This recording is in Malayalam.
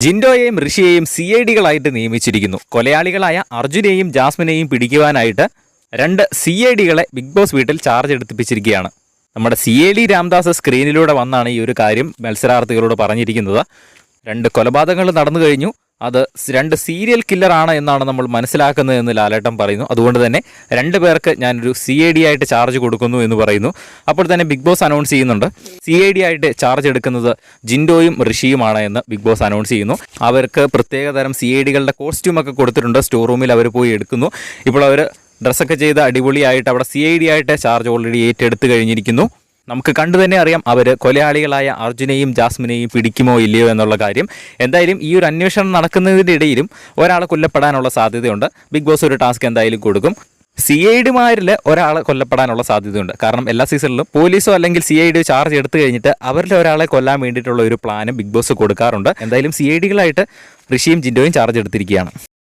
ജിൻഡോയെയും ഋഷിയെയും CID-കളായിട്ട് നിയമിച്ചിരിക്കുന്നു. കൊലയാളികളായ അർജുനെയും ജാസ്മിനെയും പിടിക്കുവാനായിട്ട് 2 CID-കളെ ബിഗ് ബോസ് വീട്ടിൽ ചാർജ് എടുത്തിപ്പിച്ചിരിക്കുകയാണ്. നമ്മുടെ CID രാംദാസ് സ്ക്രീനിലൂടെ വന്നാണ് ഈ ഒരു കാര്യം മത്സരാർത്ഥികളോട് പറഞ്ഞിരിക്കുന്നത്. 2 കൊലപാതകങ്ങൾ നടന്നു കഴിഞ്ഞു. അത് 2 സീരിയൽ കില്ലറാണ് എന്നാണ് നമ്മൾ മനസ്സിലാക്കുന്നതെന്ന് ലാലേട്ടൻ പറയുന്നു. അതുകൊണ്ട് തന്നെ 2 പേർക്ക് ഞാനൊരു CID ആയിട്ട് ചാർജ് കൊടുക്കുന്നു എന്ന് പറയുന്നു. അപ്പോൾ തന്നെ ബിഗ് ബോസ് അനൗൺസ് ചെയ്യുന്നുണ്ട്, CID ആയിട്ട് ചാർജ് എടുക്കുന്നത് ജിൻഡോയും ഋഷിയുമാണ് എന്ന് ബിഗ് ബോസ് അനൗൺസ് ചെയ്യുന്നു. അവർക്ക് പ്രത്യേകതരം CID-കളുടെ കോസ്റ്റ്യൂമൊക്കെ കൊടുത്തിട്ടുണ്ട്. സ്റ്റോർ റൂമിൽ അവർ പോയി എടുക്കുന്നു. ഇപ്പോൾ അവർ ഡ്രസ്സൊക്കെ ചെയ്ത് അടിപൊളിയായിട്ട് അവിടെ CID ആയിട്ട് ചാർജ് ഓൾറെഡി ഏറ്റെടുത്ത് കഴിഞ്ഞിരിക്കുന്നു. നമുക്ക് കണ്ടു തന്നെ അറിയാം അവർ കൊലയാളികളായ അർജുനെയും ജാസ്മിനെയും പിടിക്കുമോ ഇല്ലയോ എന്നുള്ള കാര്യം. എന്തായാലും ഈ ഒരു അന്വേഷണം നടക്കുന്നതിൻ്റെ ഇടയിലും ഒരാളെ കൊല്ലപ്പെടാനുള്ള സാധ്യതയുണ്ട്. ബിഗ് ബോസ് ഒരു ടാസ്ക് എന്തായാലും കൊടുക്കും. CID-മാരിൽ ഒരാളെ കൊല്ലപ്പെടാനുള്ള സാധ്യതയുണ്ട്. കാരണം എല്ലാ സീസണിലും പോലീസോ അല്ലെങ്കിൽ CID ചാർജ് എടുത്തു കഴിഞ്ഞിട്ട് അവരിൽ ഒരാളെ കൊല്ലാൻ വേണ്ടിയിട്ടുള്ള ഒരു പ്ലാനും ബിഗ് ബോസ് കൊടുക്കാറുണ്ട്. എന്തായാലും CID-കളായിട്ട് ഋഷിയും ജിൻഡോയും ചാർജ് എടുത്തിരിക്കുകയാണ്.